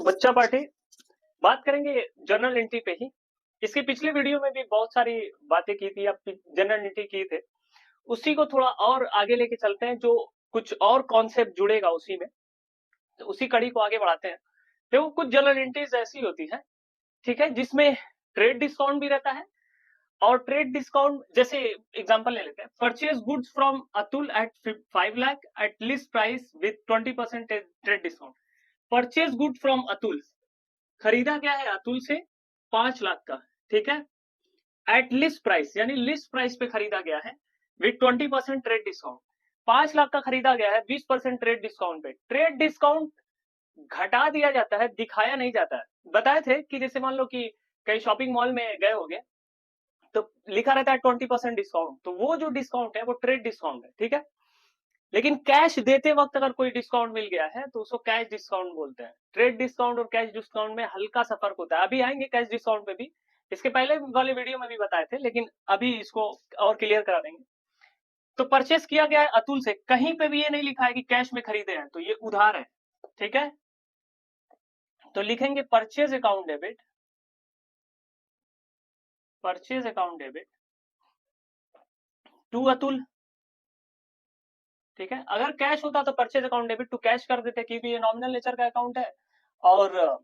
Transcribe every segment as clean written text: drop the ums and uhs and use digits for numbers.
बच्चा पार्टी बात करेंगे जर्नल एंट्री पे ही। इसके पिछले वीडियो में भी बहुत सारी बातें की थी, अब जर्नल एंट्री की थे, उसी को थोड़ा और आगे लेके चलते हैं, जो कुछ और कॉन्सेप्ट जुड़ेगा उसी में, तो उसी कड़ी को आगे बढ़ाते हैं। देखो कुछ जर्नल एंट्रीज ऐसी होती है, ठीक है, जिसमें ट्रेड डिस्काउंट भी रहता है। और ट्रेड डिस्काउंट जैसे एग्जांपल ले लेते हैं, purchase goods from Atul at 5 lakh at list price with 20% trade discount. Purchase good from Atul, खरीदा गया है अतुल से 5 लाख का, ठीक है, एट लिस्ट प्राइस यानी लिस्ट प्राइस पे खरीदा गया है विद 20% ट्रेड डिस्काउंट। 5 लाख का खरीदा गया है 20% ट्रेड डिस्काउंट पे। ट्रेड डिस्काउंट घटा दिया जाता है, दिखाया नहीं जाता है। बताए थे कि जैसे मान लो कि कहीं शॉपिंग मॉल में गए होगे तो लिखा रहता है 20% डिस्काउंट, तो वो जो डिस्काउंट है वो ट्रेड डिस्काउंट है, ठीक है। लेकिन कैश देते वक्त अगर कोई डिस्काउंट मिल गया है तो उसको कैश डिस्काउंट बोलते हैं। ट्रेड डिस्काउंट और कैश डिस्काउंट में हल्का सा फर्क होता है, अभी आएंगे कैश डिस्काउंट पे भी, इसके पहले वाले वीडियो में भी बताए थे, लेकिन अभी इसको और क्लियर करा देंगे। तो परचेस किया गया है अतुल से, कहीं पे भी ये नहीं लिखा है कि कैश में खरीदे हैं, तो ये उधार है, ठीक है। तो लिखेंगे purchase account debit, purchase account debit to Atul, ठीक है। अगर कैश होता तो purchase account debit to cash कर देते, क्योंकि ये नॉमिनल नेचर का अकाउंट है और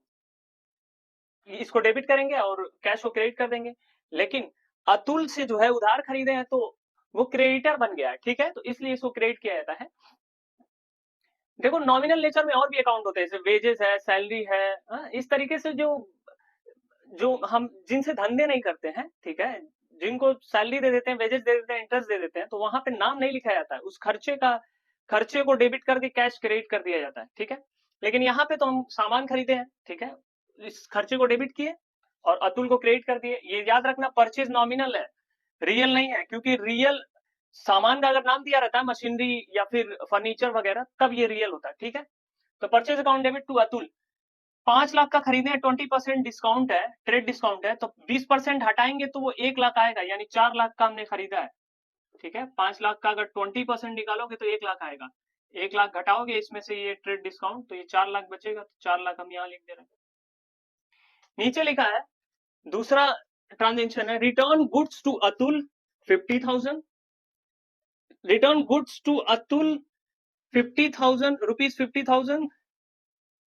इसको डेबिट करेंगे और कैश को क्रेडिट कर देंगे। लेकिन अतुल से जो है उधार खरीदे हैं तो वो क्रेडिटर बन गया है, ठीक है, तो इसलिए इसको क्रेडिट किया जाता है। देखो नॉमिनल नेचर में और भी अकाउंट होते हैं, जैसे वेजेस है, सैलरी है, इस तरीके से जो जो हम जिनसे धंधे नहीं करते हैं, ठीक है, जिनको सैलरी दे देते हैं, वेजेस दे देते हैं, इंटरेस्ट दे देते हैं, तो वहां पे नाम नहीं लिखा जाता है, उस खर्चे को डेबिट करके कैश क्रेडिट कर दिया जाता है, ठीक है। लेकिन यहाँ पे तो हम सामान खरीदे हैं, ठीक है, इस खर्चे को डेबिट किए और अतुल को क्रेडिट कर दिए। ये याद रखना, परचेज नॉमिनल है, रियल नहीं है, क्योंकि रियल सामान का अगर नाम दिया रहता है, मशीनरी या फिर फर्नीचर वगैरह, तब ये रियल होता है, ठीक है। तो purchase account debit to Atul, 5 lakh का खरीदे हैं, 20% डिस्काउंट है, ट्रेड डिस्काउंट है, तो 20% हटाएंगे तो वो 1 लाख आएगा, यानी 4 लाख का हमने खरीदा है, ठीक है। 5 लाख का अगर 20% निकालोगे तो 1 लाख आएगा, 1 लाख घटाओगे इसमें से ये ट्रेड डिस्काउंट, तो ये 4 लाख बचेगा, तो 4 लाख हम यहाँ लिख दे रहे हैं। नीचे लिखा है दूसरा ट्रांजेक्शन है, return goods to Atul 50,000, return goods to Atul 50,000 rupees 50,000,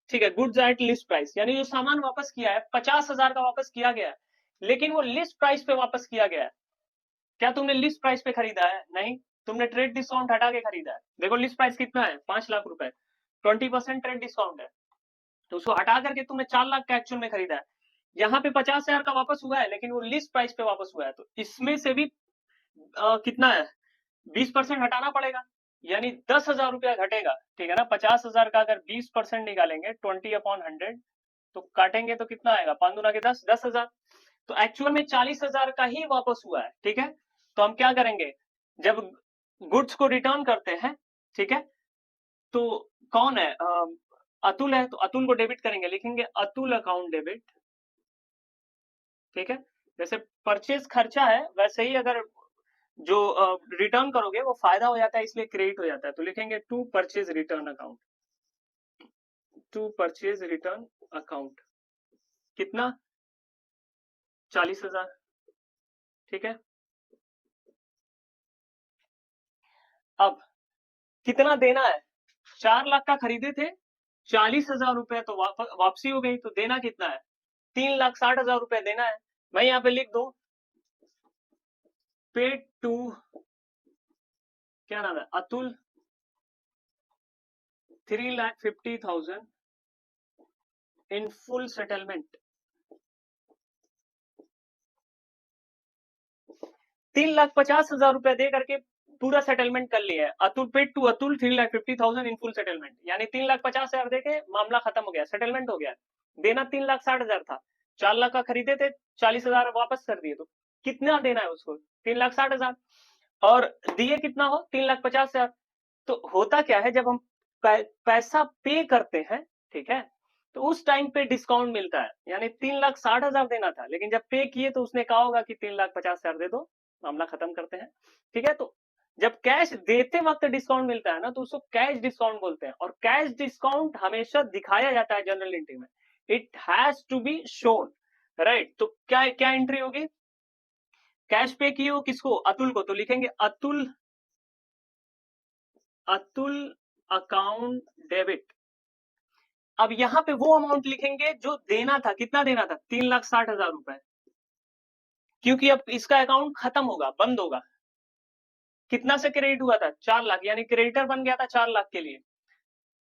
ठीक है, गुड्स एट लिस्ट प्राइस, यानी जो सामान वापस किया है 50,000 का वापस किया गया है, लेकिन वो लिस्ट प्राइस पे वापस किया गया है। क्या तुमने लिस्ट प्राइस पे खरीदा है? नहीं, तुमने ट्रेड डिस्काउंट हटा के खरीदा है। देखो लिस्ट प्राइस कितना है, 5 लाख रुपए, 20% ट्रेड डिस्काउंट है, तो उसको हटा करके तुमने 4 लाख का एक्चुअल में खरीदा है। यहाँ पे 50,000 का वापस हुआ है, लेकिन वो लिस्ट प्राइस पे वापस हुआ है, तो इसमें से भी कितना है, 20% हटाना पड़ेगा, यानी 10,000 रुपया घटेगा, ठीक है ना। 50,000 का अगर 20% निकालेंगे 20/100, तो काटेंगे तो कितना आएगा, 5 दूना के 10, 10,000, तो एक्चुअल में 40,000 का ही वापस हुआ है, ठीक है। तो हम क्या करेंगे, जब गुड्स को रिटर्न करते हैं, ठीक है, तो कौन है, अतुल है, तो अतुल को डेबिट करेंगे, लिखेंगे अतुल अकाउंट डेबिट, ठीक है। जैसे परचेज खर्चा है, वैसे ही अगर जो रिटर्न करोगे वो फायदा हो जाता है, इसलिए क्रेडिट हो जाता है, तो लिखेंगे to purchase return account, to purchase return account, कितना, 40,000, ठीक है। अब कितना देना है, 4 लाख का खरीदे थे, 40,000 रुपए तो वापसी हो गई, तो देना कितना है, 3,60,000 रुपए देना है। मैं यहाँ पे लिख दू, पेड टू, क्या नाम है, अतुल 3,50,000 इन फुल सेटलमेंट। 3,50,000 रुपए दे करके पूरा सेटलमेंट कर लिया है। Atul paid to Atul 3,50,000 in full settlement, यानी 3,50,000 दे के मामला खत्म हो गया, सेटलमेंट हो गया। देना 3,60,000 था, 4 लाख का खरीदे थे, 40,000 वापस कर दिए, तो कितना देना है उसको, 3,60,000, और दिए कितना हो, 3,50,000। तो होता क्या है, जब हम पैसा पे करते हैं, ठीक है, तो उस टाइम पे डिस्काउंट मिलता है, यानी 3,60,000 देना था, लेकिन जब पे किए तो उसने कहा होगा कि 3,50,000 दे दो, मामला खत्म करते हैं, ठीक है। तो जब कैश देते वक्त डिस्काउंट मिलता है ना, तो उसको कैश डिस्काउंट बोलते हैं, और कैश डिस्काउंट हमेशा दिखाया जाता है जनरल एंट्री में। It has to be shown, right. तो क्या क्या एंट्री होगी, कैश पे की हो किसको, अतुल को, तो लिखेंगे अतुल, अतुल अकाउंट डेबिट। अब यहाँ पे वो अमाउंट लिखेंगे जो देना था, कितना देना था, 3,60,000 रुपए, क्योंकि अब इसका अकाउंट खत्म होगा, बंद होगा। कितना से क्रेडिट हुआ था, 4 लाख, यानी क्रेडिटर बन गया था 4 लाख के लिए,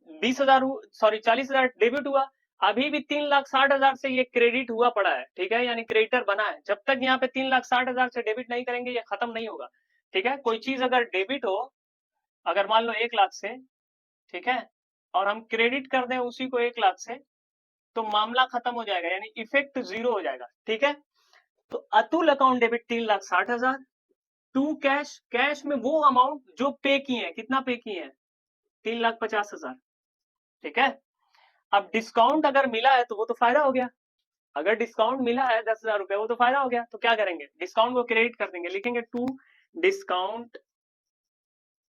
20,000 सॉरी 40,000 डेबिट हुआ, अभी भी 3,60,000 से ये क्रेडिट हुआ पड़ा है, ठीक है, यानी क्रेडिटर बना है। जब तक यहाँ पे 3,60,000 से डेबिट नहीं करेंगे ये खत्म नहीं होगा, ठीक है। कोई चीज अगर डेबिट हो, अगर मान लो 1 लाख से, ठीक है, और हम क्रेडिट कर दें उसी को 1 लाख से, तो मामला खत्म हो जाएगा, यानी इफेक्ट 0 हो जाएगा, ठीक है। तो Atul account debit 3,60,000 to cash, cash में वो अमाउंट जो पे किए हैं, कितना पे किए हैं, 3,50,000, ठीक है। अब डिस्काउंट अगर मिला है तो वो तो फायदा हो गया, अगर डिस्काउंट मिला है 10,000 रुपए, वो तो फायदा हो गया। तो क्या करेंगे, डिस्काउंट को क्रेडिट कर देंगे, लिखेंगे टू डिस्काउंट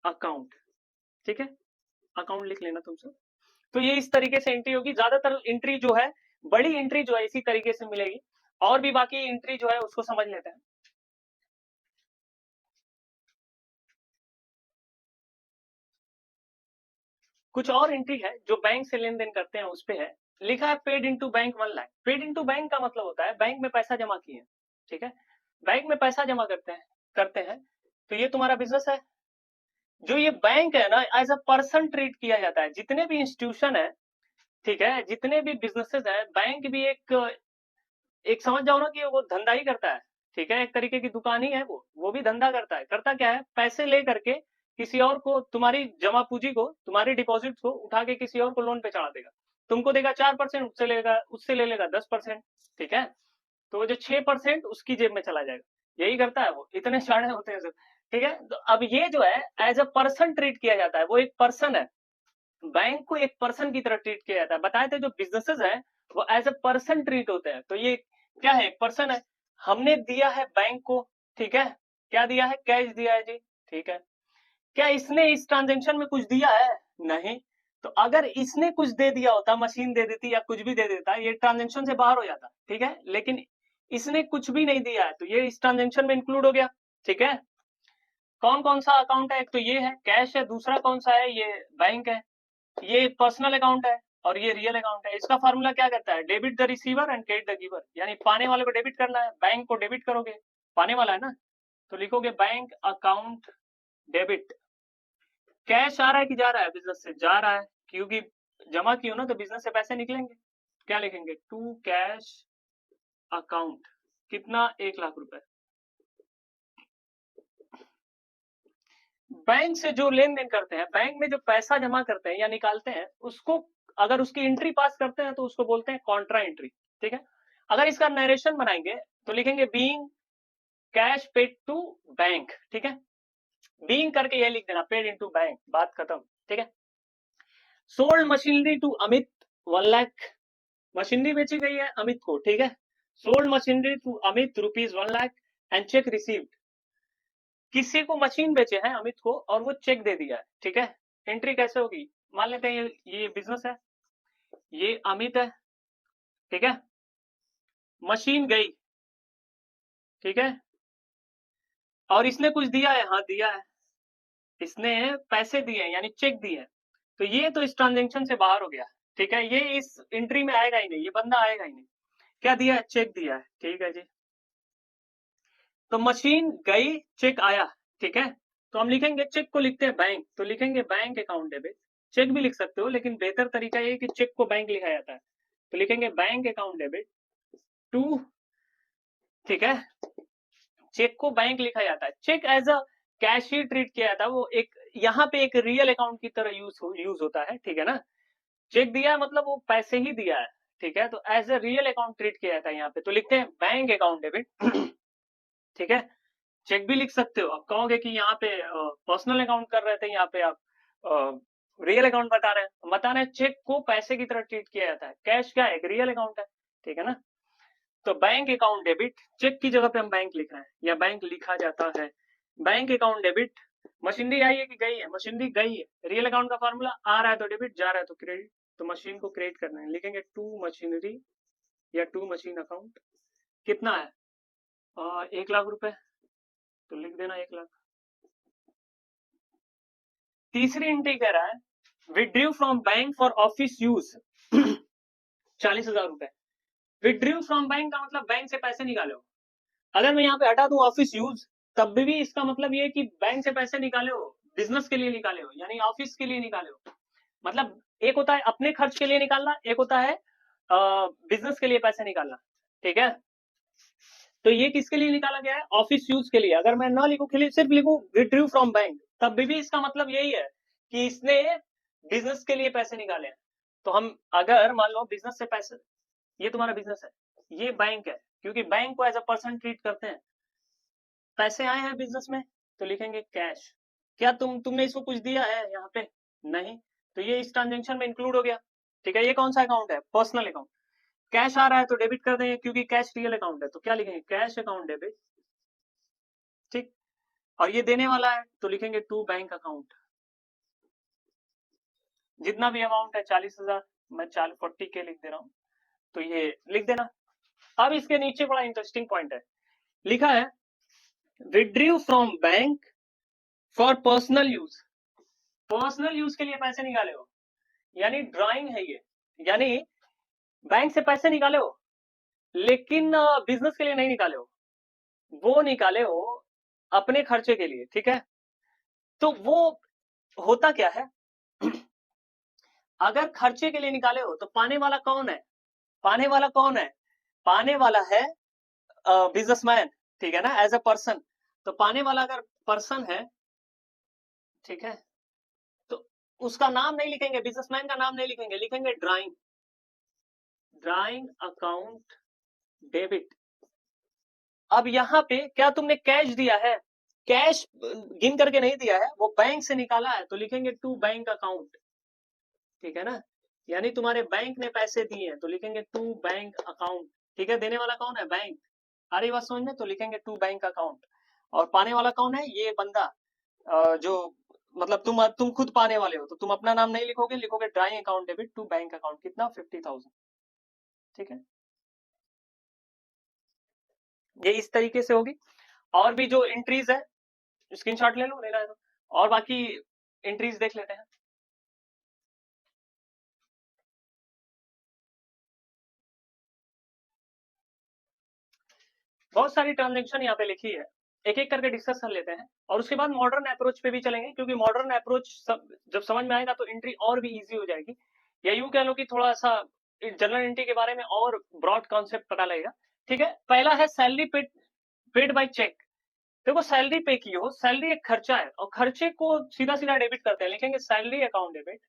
अकाउंट, ठीक है, अकाउंट लिख लेना तुम सब। तो ये इस तरीके से एंट्री होगी। ज्यादातर एंट्री जो है, बड़ी एंट्री जो है इसी तरीके से मिलेगी, और भी बाकी एंट्री जो है उसको समझ लेते हैं। कुछ और एंट्री है जो बैंक से लेन देन करते हैं उस पे है, लिखा है paid into bank 1 lakh. Paid into bank का मतलब होता है बैंक में पैसा जमा किए, ठीक है, बैंक में पैसा जमा करते हैं, तो ये तुम्हारा बिजनेस है। जो ये बैंक है ना, एज अ पर्सन ट्रीट किया जाता है, जितने भी इंस्टीट्यूशन है, ठीक है, जितने भी बिजनेसेस है, बैंक भी एक एक समझ जाओ ना कि वो धंधा ही करता है, ठीक है, एक तरीके की दुकान ही है, वो भी धंधा करता है। करता क्या है, पैसे ले करके किसी और को, तुम्हारी जमा पूंजी को, तुम्हारी डिपॉजिट को उठा के किसी और को लोन पे चढ़ा देगा, तुमको देगा 4%, उससे ले लेगा 10%, ठीक है। तो वो जो 6% उसकी जेब में चला जाएगा, यही करता है वो, इतने शाणे होते हैं सब, ठीक है। तो अब ये जो है एज अ पर्सन ट्रीट किया जाता है, वो एक पर्सन है, बैंक को एक पर्सन की तरह ट्रीट किया जाता है। बताए थे जो बिजनेसेस है वो एज अ पर्सन ट्रीट होते हैं, तो ये क्या है, एक पर्सन है, हमने दिया है बैंक को, ठीक है, क्या दिया है, कैश दिया है जी, ठीक है। क्या इसने इस ट्रांजेक्शन में कुछ दिया है, नहीं। तो अगर इसने कुछ दे दिया होता, मशीन दे देती या कुछ भी दे देता, ये ट्रांजेक्शन से बाहर हो जाता, ठीक है, लेकिन इसने कुछ भी नहीं दिया है, तो ये इस ट्रांजेक्शन में इंक्लूड हो गया, ठीक है। कौन कौन सा अकाउंट है, एक तो ये है कैश है, दूसरा कौन सा है, ये बैंक है, ये पर्सनल अकाउंट है, और ये रियल अकाउंट है। इसका फार्मूला क्या कहता है, debit the receiver and credit the giver, यानी पाने वाले को डेबिट करना है, बैंक को डेबिट करोगे, पाने वाला है ना, तो लिखोगे बैंक अकाउंट डेबिट। कैश आ रहा है कि जा रहा है, बिजनेस से जा रहा है, क्योंकि जमा की हो ना, तो बिजनेस से पैसे निकलेंगे, क्या लिखेंगे, टू कैश अकाउंट, कितना, 1 लाख रुपए। बैंक से जो लेन देन करते हैं, बैंक में जो पैसा जमा करते हैं या निकालते हैं, उसको अगर उसकी एंट्री पास करते हैं तो उसको बोलते हैं कॉन्ट्रा एंट्री, ठीक है। अगर इसका नरेशन बनाएंगे तो लिखेंगे being cash paid to bank, ठीक है, बीइंग करके ये लिख देना, पेड इनटू बैंक, बात खत्म, ठीक है। Sold machinery to Amit 1 lakh, machinery बेची गई है अमित को, ठीक है, sold machinery to Amit rupees 1 lakh and cheque received, किसी को मशीन बेचे हैं अमित को और वो चेक दे दिया है, ठीक है। एंट्री कैसे होगी, मान लेते हैं ये बिजनेस है, ये अमित है, ठीक है, मशीन गई, ठीक है, और इसने कुछ दिया है, हाँ दिया है, इसने पैसे दिए हैं यानी चेक दिए हैं, तो ये तो इस ट्रांजेक्शन से बाहर हो गया, ठीक है, ये इस एंट्री में आएगा ही नहीं, ये बंदा आएगा ही नहीं। क्या दिया है, चेक दिया है, ठीक है जी। तो मशीन गई, चेक आया, ठीक है, तो हम लिखेंगे, चेक को लिखते हैं बैंक, तो लिखेंगे बैंक अकाउंट डेबिट, चेक भी लिख सकते हो लेकिन बेहतर तरीका ये कि चेक को बैंक लिखा जाता है, तो लिखेंगे बैंक अकाउंट डेबिट टू, ठीक है, चेक को बैंक लिखा जाता है, चेक एज अ कैश ही ट्रीट किया जाता है, वो एक यहाँ पे एक रियल अकाउंट की तरह यूज होता है, ठीक है ना। चेक दिया मतलब वो पैसे ही दिया है, ठीक है, तो as a real account treat किया जाता है यहाँ पे, तो लिखते हैं बैंक अकाउंट डेबिट, ठीक है। चेक भी लिख सकते हो, आप कहोगे कि यहाँ पे पर्सनल अकाउंट कर रहे थे, यहाँ पे आप रियल अकाउंट बता रहे हैं, चेक को पैसे की तरह ट्रीट किया जाता है, कैश क्या है, एक रियल अकाउंट है, ठीक है ना। तो बैंक अकाउंट डेबिट, चेक की जगह पे हम बैंक लिख रहे हैं या बैंक लिखा जाता है, बैंक अकाउंट डेबिट, मशीनरी आई है कि गई है, मशीनरी गई है, रियल अकाउंट का फॉर्मूला आ रहा है तो डेबिट, जा रहा है तो क्रेडिट, तो मशीन को क्रिएट करना है, लिखेंगे टू मशीनरी या टू मशीन अकाउंट। कितना है 1 लाख रुपए, तो लिख देना 1 लाख। तीसरी एंट्री कह रहा है withdrew from bank for office use 40,000 रुपए। विड्रू फ्रॉम बैंक का मतलब बैंक से पैसे निकाले हो। अगर मैं यहाँ पे हटा दूं ऑफिस यूज, तब भी इसका मतलब ये कि बैंक से पैसे निकाले हो, बिजनेस के लिए निकाले हो, यानी ऑफिस के लिए निकाले हो। मतलब एक होता है अपने खर्च के लिए निकालना, एक होता है बिजनेस के लिए पैसे निकालना। ठीक है, तो ये किसके लिए निकाला गया है, ऑफिस यूज के लिए। अगर मैं ना लिखूं, सिर्फ लिखूं विड्रू फ्रॉम बैंक, तब भी इसका मतलब यही है कि इसने बिजनेस के लिए पैसे निकाले हैं। तो हम अगर मान लो बिजनेस से पैसे, ये तुम्हारा बिजनेस है, ये बैंक है, क्योंकि बैंक को एज अ पर्सन ट्रीट करते हैं। पैसे आए हैं बिजनेस में, तो लिखेंगे कैश। क्या तुमने इसको कुछ दिया है यहाँ पे, नहीं, तो ये इस ट्रांजेक्शन में इंक्लूड हो गया। ठीक है, ये कौन सा अकाउंट है, पर्सनल अकाउंट। कैश आ रहा है तो डेबिट कर देंगे, क्योंकि कैश रियल अकाउंट है, तो क्या लिखेंगे, कैश अकाउंट डेबिट। ठीक, और ये देने वाला है तो लिखेंगे टू बैंक अकाउंट। जितना भी अमाउंट है 40,000, मैं 40 के लिख दे रहा हूं, तो ये लिख देना। अब इसके नीचे बड़ा इंटरेस्टिंग पॉइंट है, लिखा है withdrew from bank for personal use. Personal use के लिए पैसे निकाले हो, यानी ड्राइंग है ये, यानी बैंक से पैसे निकाले हो लेकिन बिजनेस के लिए नहीं निकाले हो, वो निकाले हो अपने खर्चे के लिए। ठीक है, तो वो होता क्या है अगर खर्चे के लिए निकाले हो तो पाने वाला कौन है, पाने वाला कौन है, पाने वाला है बिजनेसमैन। ठीक है ना, एज अ पर्सन। तो पाने वाला अगर पर्सन है, ठीक है, तो उसका नाम नहीं लिखेंगे, बिजनेसमैन का नाम नहीं लिखेंगे, लिखेंगे ड्राइंग, ड्राइंग अकाउंट डेबिट। अब यहाँ पे क्या तुमने कैश दिया है, कैश गिन करके नहीं दिया है, वो बैंक से निकाला है, तो लिखेंगे टू बैंक अकाउंट। ठीक है ना, यानी तुम्हारे बैंक ने पैसे दिए हैं, तो लिखेंगे टू बैंक अकाउंट। ठीक है, देने वाला कौन है, बैंक। आ रही बात समझ में, तो लिखेंगे टू बैंक अकाउंट। और पाने वाला कौन है, ये बंदा जो मतलब तुम खुद पाने वाले हो, तो तुम अपना नाम नहीं लिखोगे, लिखोगे drawing account debit to bank account. कितना, 50,000। ठीक है, ये इस तरीके से होगी। और भी जो एंट्रीज है, स्क्रीनशॉट ले लो, लेना है तो, और बाकी एंट्रीज देख लेते हैं। बहुत सारी ट्रांजेक्शन यहाँ पे लिखी है, एक एक करके डिस्कस कर लेते हैं, और उसके बाद मॉडर्न अप्रोच पे भी चलेंगे, क्योंकि मॉडर्न अप्रोच जब समझ में आएगा तो एंट्री और भी इजी हो जाएगी, या यूं कह लो कि थोड़ा सा जनरल एंट्री के बारे में और ब्रॉड कॉन्सेप्ट पता लगेगा। ठीक है, पहला है सैलरी पेड बाय चेक। देखो सैलरी पे की हो, सैलरी एक खर्चा है, और खर्चे को सीधा सीधा डेबिट करते हैं, लिखेंगे salary account debit,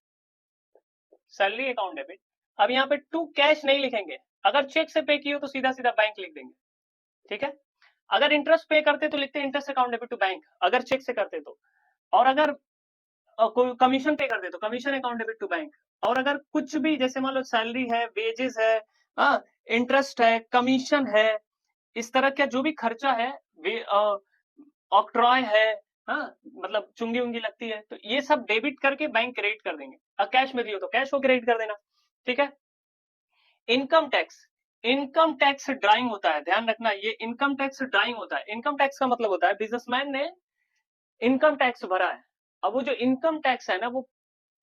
salary account debit. अब यहाँ पे टू कैश नहीं लिखेंगे, अगर चेक से पे की हो तो सीधा सीधा बैंक लिख देंगे। ठीक है, अगर इंटरेस्ट पे करते तो लिखते interest account debit to bank, अगर चेक से करते तो। और अगर कोई कमीशन पे करते तो commission account debit to bank. और अगर कुछ भी जैसे मान लो सैलरी है, वेजेस है, इंटरेस्ट है, कमीशन है, इस तरह का जो भी खर्चा है, वे ऑक्ट्रॉय है, मतलब चुंगी उंगी लगती है, तो ये सब डेबिट करके बैंक क्रेडिट कर देंगे। अब कैश में दियो तो कैश को क्रेडिट कर देना। ठीक है, income tax, income tax drawing होता है, ध्यान रखना, ये इनकम टैक्स ड्राइंग होता है। इनकम टैक्स का मतलब होता है बिजनेसमैन ने इनकम टैक्स भरा है, अब वो जो इनकम टैक्स है ना, वो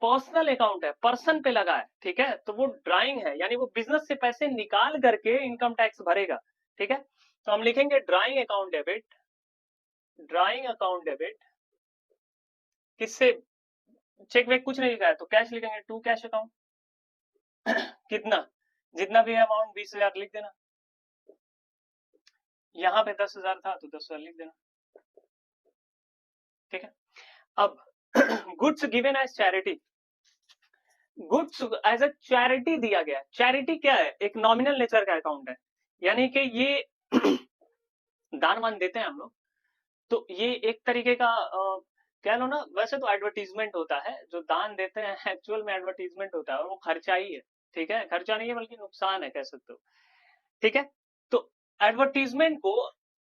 पर्सनल अकाउंट है, पर्सन पे लगा है। ठीक है, तो वो ड्राइंग है, यानी वो बिजनेस से पैसे निकाल करके इनकम टैक्स भरेगा। ठीक है, तो हम लिखेंगे drawing account debit, drawing account debit किससे, चेक वेक कुछ नहीं लिखा है तो कैश लिखेंगे टू कैश अकाउंट। कितना, जितना भी अमाउंट 20,000 लिख देना, यहाँ पे 10,000 था तो 10,000 लिख देना। ठीक है, अब goods given as charity, goods as a charity दिया गया। चैरिटी क्या है, एक नॉमिनल नेचर का अकाउंट है, यानी कि ये दान वान देते हैं हम लोग, तो ये एक तरीके का कह लो ना, वैसे तो एडवर्टीजमेंट होता है, जो दान देते हैं एक्चुअल में एडवर्टीजमेंट होता है, और वो खर्चा ही है। ठीक है, खर्चा नहीं है बल्कि नुकसान है, कह सकते हो। ठीक है, तो एडवर्टीजमेंट को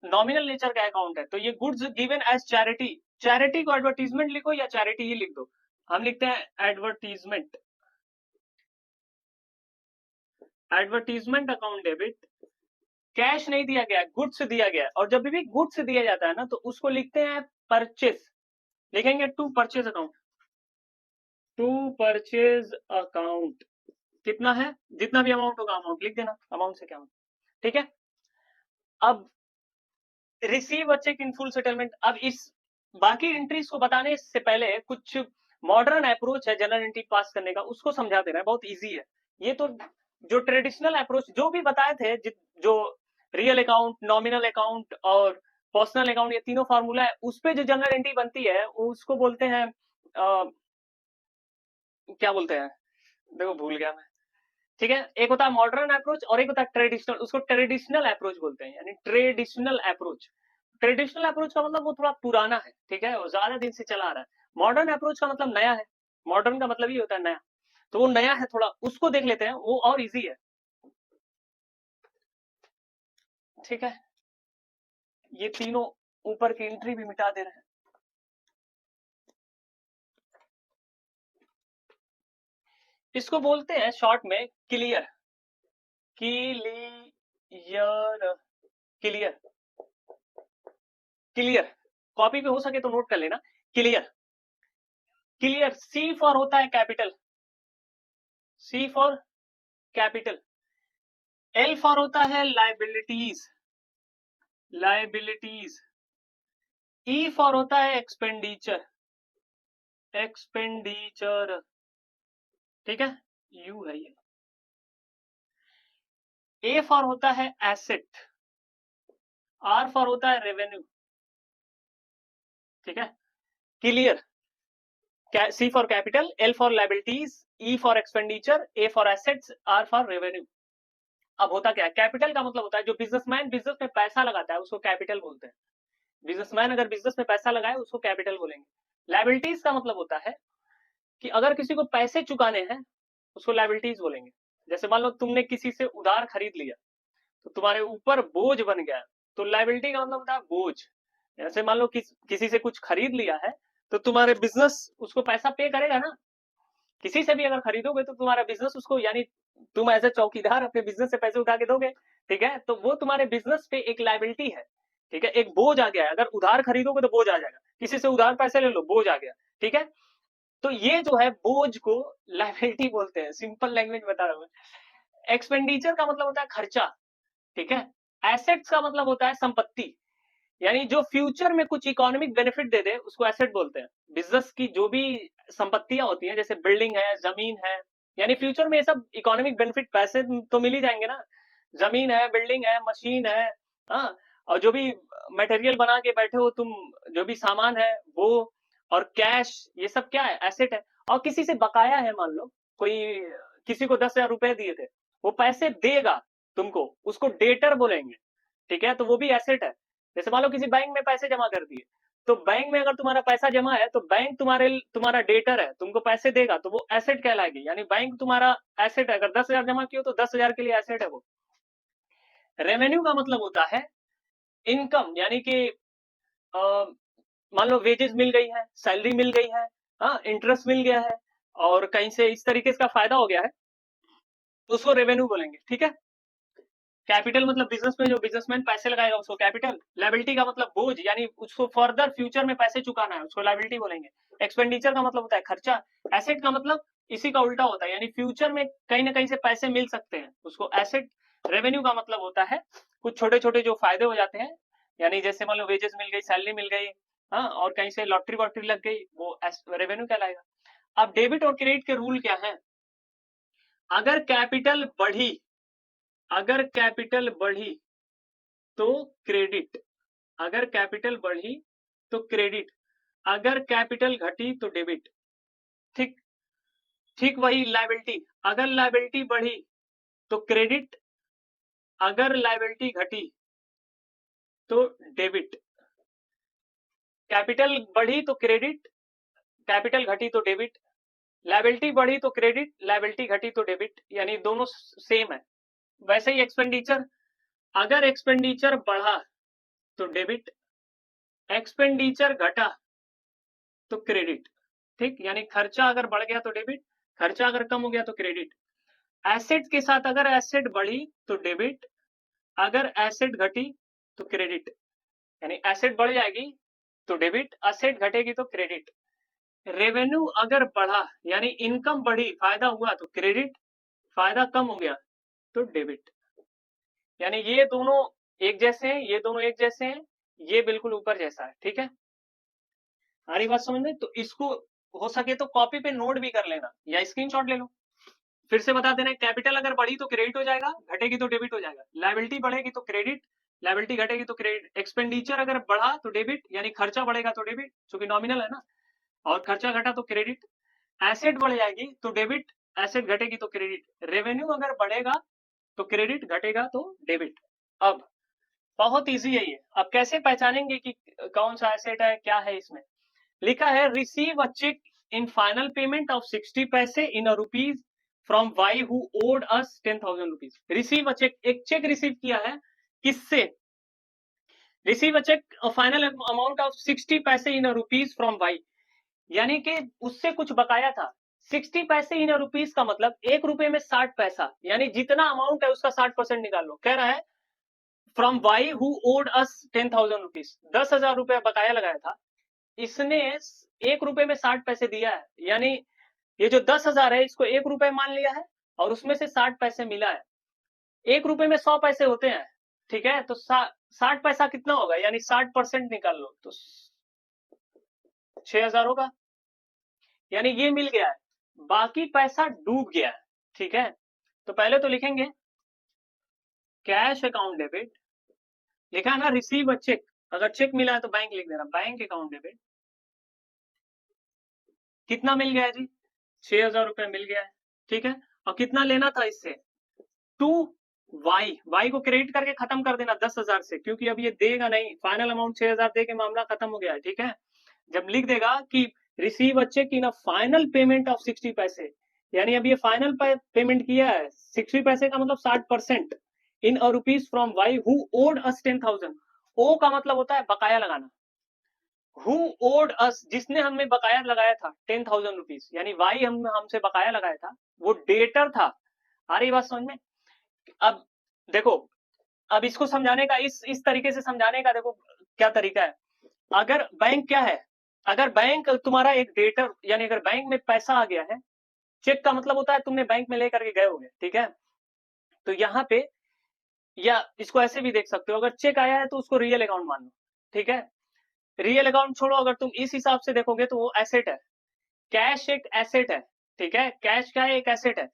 नॉमिनल नेचर का अकाउंट है, तो ये goods given as charity, charity को एडवर्टीजमेंट लिखो या चैरिटी ही लिख दो, हम लिखते हैं advertisement. Advertisement account debit, cash नहीं दिया गया, गुड्स दिया गया, और जब भी गुड्स दिया जाता है ना तो उसको लिखते हैं परचेज, लिखेंगे to purchase account, to purchase account. कितना है, जितना भी अमाउंट होगा अमाउंट लिख देना, अमाउंट से क्या होगा, ठीक है। अब receive a cheque in full settlement, अब इस बाकी एंट्रीज को बताने से पहले कुछ मॉडर्न अप्रोच है जनरल एंट्री पास करने का, उसको समझा दे रहा है, बहुत इजी है ये तो। जो ट्रेडिशनल अप्रोच जो भी बताए थे, जो रियल अकाउंट, नॉमिनल अकाउंट और पर्सनल अकाउंट, ये तीनों फार्मूला है, उस पे जो जनरल एंट्री बनती है उसको बोलते हैं क्या बोलते हैं, देखो भूल गया मैं, ठीक है। एक होता है मॉडर्न अप्रोच और एक होता है ट्रेडिशनल, उसको ट्रेडिशनल अप्रोच बोलते हैं, यानी ट्रेडिशनल अप्रोच। ट्रेडिशनल अप्रोच का मतलब वो थोड़ा पुराना है, ठीक है, वो ज्यादा दिन से चला आ रहा है। मॉडर्न अप्रोच का मतलब नया है, मॉडर्न का मतलब ये होता है नया, तो वो नया है थोड़ा, उसको देख लेते हैं, वो और इजी है, ठीक है। ये तीनों ऊपर की एंट्री भी मिटा दे रहे हैं। इसको बोलते हैं शॉर्ट में clear, clear, clear, clear, copy पे हो सके तो नोट कर लेना, क्लियर, क्लियर। सी फॉर होता है capital, C for capital. L for होता है लाइबिलिटीज, लाइबिलिटीज। ई फॉर होता है एक्सपेंडिचर, एक्सपेंडिचर, ठीक है, यू है ये। ए फॉर होता है एसेट, आर फॉर होता है रेवेन्यू, ठीक है, clear. C for capital, L for liabilities, E for expenditure, A for assets, R for revenue. अब होता क्या है, कैपिटल का मतलब होता है जो बिजनेसमैन बिजनेस में पैसा लगाता है उसको कैपिटल बोलते हैं, बिजनेसमैन अगर बिजनेस में पैसा लगाए उसको कैपिटल बोलेंगे। लाइबिलिटीज का मतलब होता है कि अगर किसी को पैसे चुकाने हैं उसको लाइबिलिटीज बोलेंगे। जैसे मान लो तुमने किसी से उधार खरीद लिया तो तुम्हारे ऊपर बोझ बन गया, तो लाइबिलिटी का मतलब होता है बोझ। जैसे मान लो किसी से कुछ खरीद लिया है तो तुम्हारे बिजनेस उसको पैसा पे करेगा ना, किसी से भी अगर खरीदोगे तो तुम्हारा बिजनेस उसको, यानी तुम एज ए चौकीदार अपने बिजनेस से पैसे उठा के दोगे, ठीक है, तो वो तुम्हारे बिजनेस पे एक लाइबिलिटी है, ठीक है, एक बोझ आ गया है। अगर उधार खरीदोगे तो बोझ आ जाएगा, किसी से उधार पैसे ले लो बोझ आ गया, ठीक है। तो ये जो है बोझ को लाइबिलिटी बोलते हैं, सिंपल लैंग्वेज बता रहा हूं मैं। एक्सपेंडिचर का मतलब होता है खर्चा, ठीक है। एसेट्स का मतलब होता है संपत्ति, यानी जो फ्यूचर में कुछ इकोनॉमिक बेनिफिट दे दे उसको एसेट बोलते हैं। बिजनेस की जो भी संपत्तियां होती हैं जैसे बिल्डिंग है, जमीन है, यानी फ्यूचर में ये सब इकोनॉमिक बेनिफिट, पैसे तो मिल ही जाएंगे ना, जमीन है, बिल्डिंग है, मशीन है, हाँ, और जो भी मटेरियल बना के बैठे हो तुम, जो भी सामान है वो, और कैश, ये सब क्या है, एसेट है। और किसी से बकाया है, मान लो कोई किसी को 10,000 रुपए दिए थे, वो पैसे देगा तुमको, उसको डेटर बोलेंगे, ठीक है, तो वो भी एसेट है। जैसे मान लो किसी बैंक में पैसे जमा कर दिए, तो बैंक में अगर तुम्हारा पैसा जमा है तो बैंक तुम्हारा डेटर है, तुमको पैसे देगा, तो वो एसेट कहलाएगी, यानी बैंक तुम्हारा एसेट है। अगर 10,000 जमा किए तो 10,000 के लिए एसेट है वो। रेवेन्यू का मतलब होता है इनकम, यानी कि मान लो वेजेस मिल गई है, सैलरी मिल गई है, हाँ, इंटरेस्ट मिल गया है, और कहीं से इस तरीके से का फायदा हो गया है, तो उसको रेवेन्यू बोलेंगे, ठीक है। कैपिटल मतलब बिजनेस में जो बिजनेसमैन पैसे लगाएगा उसको कैपिटल। लाइबिलिटी का मतलब बोझ, यानी उसको फर्दर फ्यूचर में पैसे चुकाना है, उसको लाइबिलिटी बोलेंगे। एक्सपेंडिचर का मतलब होता है खर्चा। एसेट का मतलब इसी का उल्टा होता है, यानी फ्यूचर में कहीं ना कहीं से पैसे मिल सकते हैं, उसको एसेट। रेवेन्यू का मतलब होता है कुछ छोटे छोटे जो फायदे हो जाते हैं, यानी जैसे मान लो वेजेस मिल गई, सैलरी मिल गई, हाँ, और कहीं से लॉटरी वॉटरी लग गई, वो रेवेन्यू कहलाएगा। अब डेबिट और क्रेडिट के रूल क्या है, अगर कैपिटल बढ़ी, अगर कैपिटल बढ़ी तो क्रेडिट, अगर कैपिटल बढ़ी तो क्रेडिट, अगर कैपिटल घटी तो डेबिट, ठीक। ठीक वही लाइबिलिटी, अगर लाइबिलिटी बढ़ी तो क्रेडिट, अगर लाइबिलिटी घटी तो डेबिट। कैपिटल बढ़ी तो क्रेडिट, कैपिटल घटी तो डेबिट, लाइबिलिटी बढ़ी तो क्रेडिट, लाइबिलिटी घटी तो डेबिट, यानी दोनों सेम है। वैसे ही एक्सपेंडिचर, अगर एक्सपेंडिचर बढ़ा तो डेबिट, एक्सपेंडिचर घटा तो क्रेडिट, ठीक, यानी खर्चा अगर बढ़ गया तो डेबिट, खर्चा अगर कम हो गया तो क्रेडिट। एसेट के साथ अगर एसेट बढ़ी तो डेबिट, अगर एसेट घटी तो क्रेडिट। यानी एसेट बढ़ जाएगी तो डेबिट, एसेट घटेगी तो क्रेडिट। रेवेन्यू अगर बढ़ा यानी इनकम बढ़ी, फायदा हुआ तो क्रेडिट, फायदा कम हो गया तो डेबिट। यानी ये दोनों एक जैसे हैं, ये दोनों एक जैसे हैं, ये बिल्कुल ऊपर जैसा है। ठीक है, आ रही बात समझ में? तो इसको हो सके तो कॉपी पे नोट भी कर लेना या स्क्रीनशॉट ले लो। फिर से बता देना, कैपिटल अगर बढ़ी तो क्रेडिट हो जाएगा, घटेगी तो डेबिट हो जाएगा। लायबिलिटी बढ़ेगी तो क्रेडिट, लायबिलिटी घटेगी तो क्रेडिट। एक्सपेंडिचर अगर बढ़ा तो डेबिट, यानी खर्चा बढ़ेगा तो डेबिट, क्योंकि नॉमिनल है ना, और खर्चा घटा तो क्रेडिट। एसेट बढ़ जाएगी तो डेबिट, एसेट घटेगी तो क्रेडिट। रेवेन्यू अगर बढ़ेगा तो क्रेडिट, घटेगा तो डेबिट। अब बहुत इजी है ये। अब कैसे पहचानेंगे कि कौन सा एसेट है, क्या है इसमें? लिखा है receive a cheque in final payment of 60 पैसे in a rupees from Y who owed us 10,000 rupees. Receive a cheque, एक चेक रिसीव किया है, किससे? Receive a cheque final amount of 60 पैसे in a rupees from Y, यानी कि उससे कुछ बकाया था। 60 पैसे इन रुपीज का मतलब 1 रुपए में 60 पैसा, यानी जितना अमाउंट है उसका 60% निकाल लो। कह रहा है from Y who owed us 10,000 rupees, 10,000 रुपए बकाया लगाया था, इसने 1 रुपए में 60 पैसे दिया है। यानी ये जो 10,000 है इसको 1 रुपए मान लिया है और उसमें से 60 पैसे मिला है। 1 रुपए में 100 पैसे होते हैं, ठीक है, तो 60 पैसा कितना होगा, यानी 60% निकाल लो तो 6,000 होगा। यानी ये मिल गया है, बाकी पैसा डूब गया है। ठीक है, तो पहले तो लिखेंगे कैश अकाउंट डेबिट, लिखा है ना रिसीव अ चेक, अगर चेक मिला है तो बैंक लिख देना, बैंक अकाउंट डेबिट। कितना मिल गया है जी? 6,000 रुपए मिल गया है। ठीक है, और कितना लेना था इससे? टू वाई, वाई को क्रेडिट करके खत्म कर देना 10,000 से, क्योंकि अब ये देगा नहीं, फाइनल अमाउंट 6,000 दे के मामला खत्म हो गया है। ठीक है, जब लिख देगा कि receive a cheque in a final payment of 60 पैसे, यानी अब ये फाइनल पेमेंट किया है 60 पैसे का मतलब 60% in a rupees from Y who owed us 10,000। ओ का मतलब होता है बकाया लगाना। हु ओड अस, जिसने हमें बकाया लगाया था 10,000 रुपीज, यानी वाई हमसे बकाया लगाया था, वो डेटर था। आ रही बात समझ में? अब देखो, अब इसको समझाने का इस तरीके से समझाने का देखो क्या तरीका है। अगर बैंक क्या है, अगर बैंक तुम्हारा एक डेटर, यानी अगर बैंक में पैसा आ गया है, चेक का मतलब होता है तुमने बैंक में लेकर के गए होगे। ठीक है, तो यहाँ पे, या इसको ऐसे भी देख सकते हो, अगर चेक आया है तो उसको रियल अकाउंट मान लो। ठीक है, रियल अकाउंट छोड़ो, अगर तुम इस हिसाब से देखोगे तो वो एसेट है। कैश एक एसेट है। ठीक है, कैश क्या है? एक एसेट है।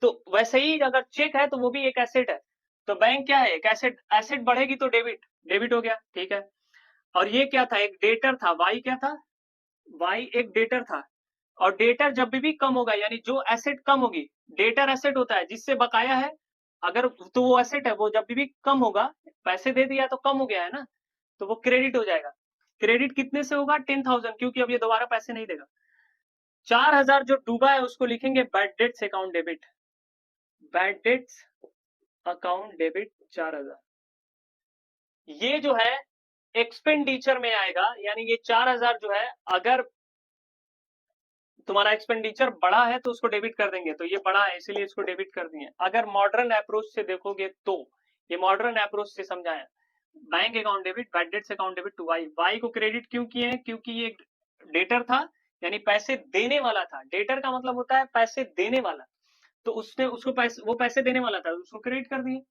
तो वैसे ही अगर चेक है तो वो भी एक एसेट है। तो बैंक क्या है? एक एसेट, एसेट बढ़ेगी तो डेबिट, डेबिट हो गया। ठीक है, और ये क्या था? एक डेटर था। वाई क्या था? वाई एक डेटर था। और डेटर जब भी कम होगा, यानी जो एसेट कम होगी, डेटर एसेट होता है जिससे बकाया है, अगर तो वो एसेट है, वो जब भी कम होगा, पैसे दे दिया तो कम हो गया है ना, तो वो क्रेडिट हो जाएगा। क्रेडिट कितने से होगा? 10,000, क्योंकि अब ये दोबारा पैसे नहीं देगा। 4,000 जो डूबा है उसको लिखेंगे bad debts account debit, bad debts account debit 4,000। ये जो है एक्सपेंडिचर में आएगा, यानी ये 4,000 जो है, अगर तुम्हारा एक्सपेंडिचर बड़ा है तो उसको डेबिट कर देंगे, तो ये बड़ा है इसीलिए इसको डेबिट कर दिए। अगर मॉडर्न अप्रोच से देखोगे तो, ये मॉडर्न अप्रोच से समझाया, bank account debit, bad debts account debit to Y. Y को क्रेडिट क्यों किए हैं? क्योंकि ये डेटर था, यानी पैसे देने वाला था। डेटर का मतलब होता है पैसे देने वाला, तो उसने उसको पैसे, वो पैसे देने वाला था, उसको क्रेडिट कर दिए।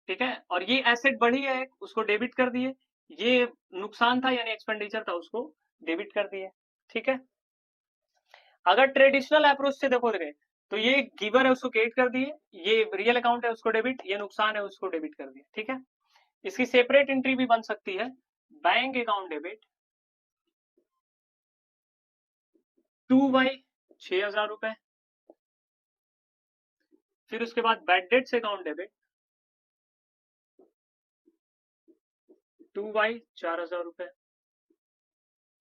ठीक है, और ये एसेट बढ़ी है, उसको डेबिट कर दिए। ये नुकसान था यानी एक्सपेंडिचर था, उसको डेबिट कर दिए। ठीक है, अगर ट्रेडिशनल अप्रोच से देखोगे तो ये गिवर है उसको क्रेडिट कर दिए, ये रियल अकाउंट है उसको डेबिट, ये नुकसान है उसको डेबिट कर दिया। ठीक है, इसकी सेपरेट एंट्री भी बन सकती है, bank account debit to Y 6,000 रुपए, फिर उसके बाद bad debts account debit to Y 4,000 रुपए।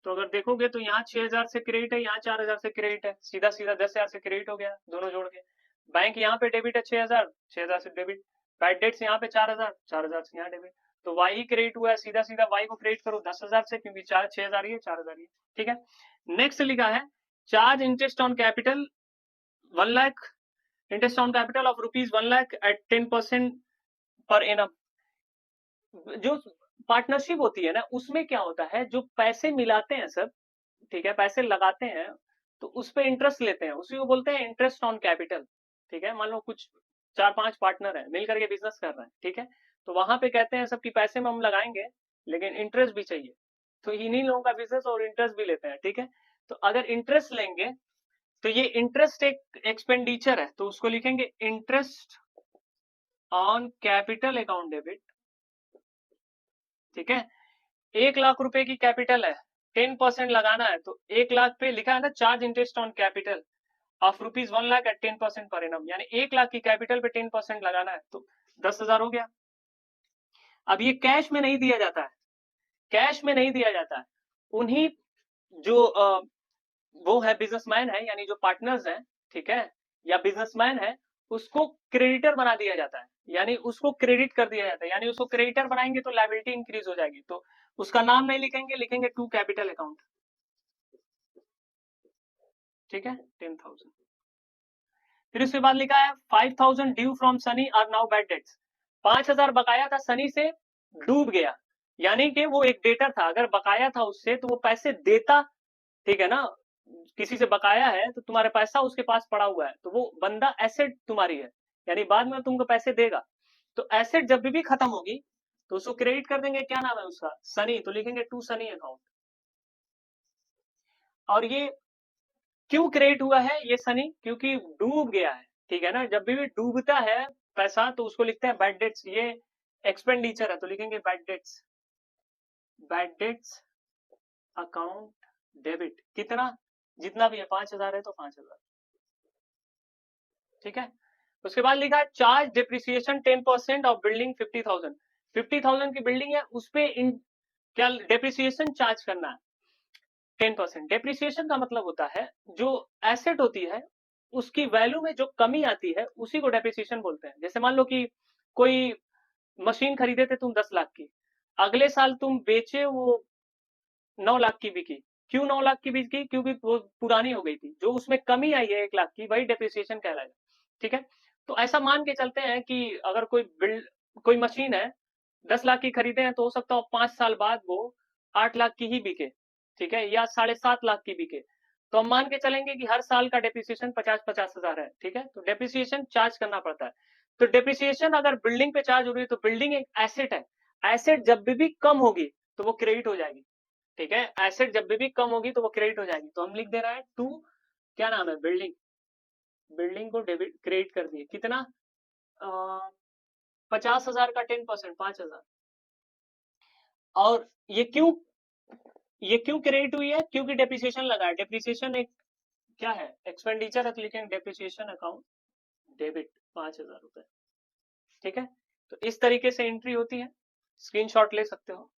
तो अगर देखोगे तो यहाँ 6,000 से क्रेडिट है, यहाँ 4,000 से क्रेडिट है, सीधा सीधा 10,000 से क्रेडिट हो गया दोनों जोड़ के। बैंक यहाँ पे डेबिट है 6,000, 6,000 से डेबिट। बैड डेट्स यहाँ पे 4,000, 4,000 से यहाँ डेबिट। तो वाई ही क्रेडिट हुआ है, सीधा सीधा वाई को क्रेडिट करो 10,000 से, क्योंकि 6,000 ही है, 4,000 ही है। ठीक है, नेक्स्ट लिखा है charge interest on capital 1 lakh interest on capital of ₹1 lakh at 10% per annum. जो पार्टनरशिप होती है ना, उसमें क्या होता है, जो पैसे मिलाते हैं सब, ठीक है, पैसे लगाते हैं, तो उस पे इंटरेस्ट लेते हैं, उसी को बोलते हैं इंटरेस्ट ऑन कैपिटल। ठीक है, मान लो कुछ 4-5 पार्टनर है, मिल करके बिजनेस कर रहे हैं, ठीक है, तो वहां पे कहते हैं सब कि पैसे में हम लगाएंगे लेकिन इंटरेस्ट भी चाहिए, तो इन्हीं लोगों का बिजनेस और इंटरेस्ट भी लेते हैं। ठीक है, तो अगर इंटरेस्ट लेंगे तो ये इंटरेस्ट एक एक्सपेंडिचर है, तो उसको लिखेंगे interest on capital account debit. ठीक है, 1 लाख रुपए की कैपिटल है, 10% लगाना है, तो 1 लाख पे लिखा है ना, charge interest on capital of ₹1 lakh at 10% per annum, यानी 1 लाख की कैपिटल पे 10% लगाना है, तो 10,000 हो गया। अब ये कैश में नहीं दिया जाता है, कैश में नहीं दिया जाता है, उन्हीं जो वो है बिजनेसमैन है, यानी जो पार्टनर्स हैं, ठीक है, या बिजनेसमैन है, उसको क्रेडिटर बना दिया जाता है, यानी उसको क्रेडिट कर दिया जाता है, यानी उसको क्रेडिटर बनाएंगे तो लायबिलिटी इंक्रीज हो जाएगी, तो उसका नाम नहीं लिखेंगे, लिखेंगे टू कैपिटल अकाउंट। ठीक है, 10,000। फिर उसके बाद लिखा है 5,000 due from Sunny are now bad debts. 5,000 बकाया था सनी से, डूब गया, यानी कि वो एक डेटर था, अगर बकाया था उससे तो वो पैसे देता, ठीक है ना, किसी से बकाया है तो तुम्हारे पैसा उसके पास पड़ा हुआ है, तो वो बंदा एसेट तुम्हारी है, यानी बाद में तुमको पैसे देगा, तो एसेट जब भी खत्म होगी तो उसको क्रेडिट कर देंगे, क्या नाम है उसका, सनी, तो लिखेंगे टू सनी अकाउंट। और ये क्यों क्रेडिट हुआ है ये सनी, क्योंकि डूब गया है, ठीक है ना, जब भी डूबता है पैसा तो उसको लिखते हैं बैड डेट्स, ये एक्सपेंडिचर है तो लिखेंगे bad debts, bad debts account debit, कितना, जितना भी है, 5,000 है तो 5,000। ठीक है, उसके बाद लिखा है चार्ज डिप्रिसिएशन 10% ऑफ बिल्डिंग 50,000। 50,000 की बिल्डिंग है, उस पे क्या डिप्रिसिएशन चार्ज करना है 10%। डिप्रिसिएशन का मतलब होता है जो एसेट होती है उसकी वैल्यू में जो कमी आती है उसी को डिप्रिसिएशन बोलते हैं। जैसे मान लो कि कोई मशीन खरीदे थे तुम 10 लाख की, अगले साल तुम बेचे वो 9 लाख की बिकी, क्यों 9 लाख की बिकी, क्योंकि वो पुरानी हो गई थी, जो उसमें कमी आई है 1 लाख की, वही डिप्रिसिएशन कहलाएगा। ठीक है, तो ऐसा मान के चलते हैं कि अगर कोई मशीन है 10 लाख की खरीदे हैं, तो हो सकता है 5 साल बाद वो 8 लाख की ही बिके, ठीक है, या 7.5 लाख की बिके, तो हम मान के चलेंगे कि हर साल का डेप्रिसिएशन 50-50 हजार है। ठीक है, तो डेप्रिसिएशन चार्ज करना पड़ता है, तो डेप्रिसिएशन अगर बिल्डिंग पे चार्ज हो रही है तो बिल्डिंग एक एसेट है, एसेट जब भी कम होगी तो वो क्रेडिट हो जाएगी। ठीक है, एसेट जब भी कम होगी तो वो क्रेडिट हो जाएगी, तो हम लिख दे रहा है टू, क्या नाम है, बिल्डिंग, बिल्डिंग को डेबिट क्रेडिट कर दिए, कितना, 50,000 का 10%, 5,000। और ये क्यों क्रेडिट हुई है, क्योंकि डेप्रिसिएशन लगा है, डेप्रिसिएशन एक क्या है, एक्सपेंडिचर है, तो लिखेंगे डेप्रिसिएशन अकाउंट डेबिट 5,000 रुपए। ठीक है, तो इस तरीके से एंट्री होती है, स्क्रीनशॉट ले सकते हो।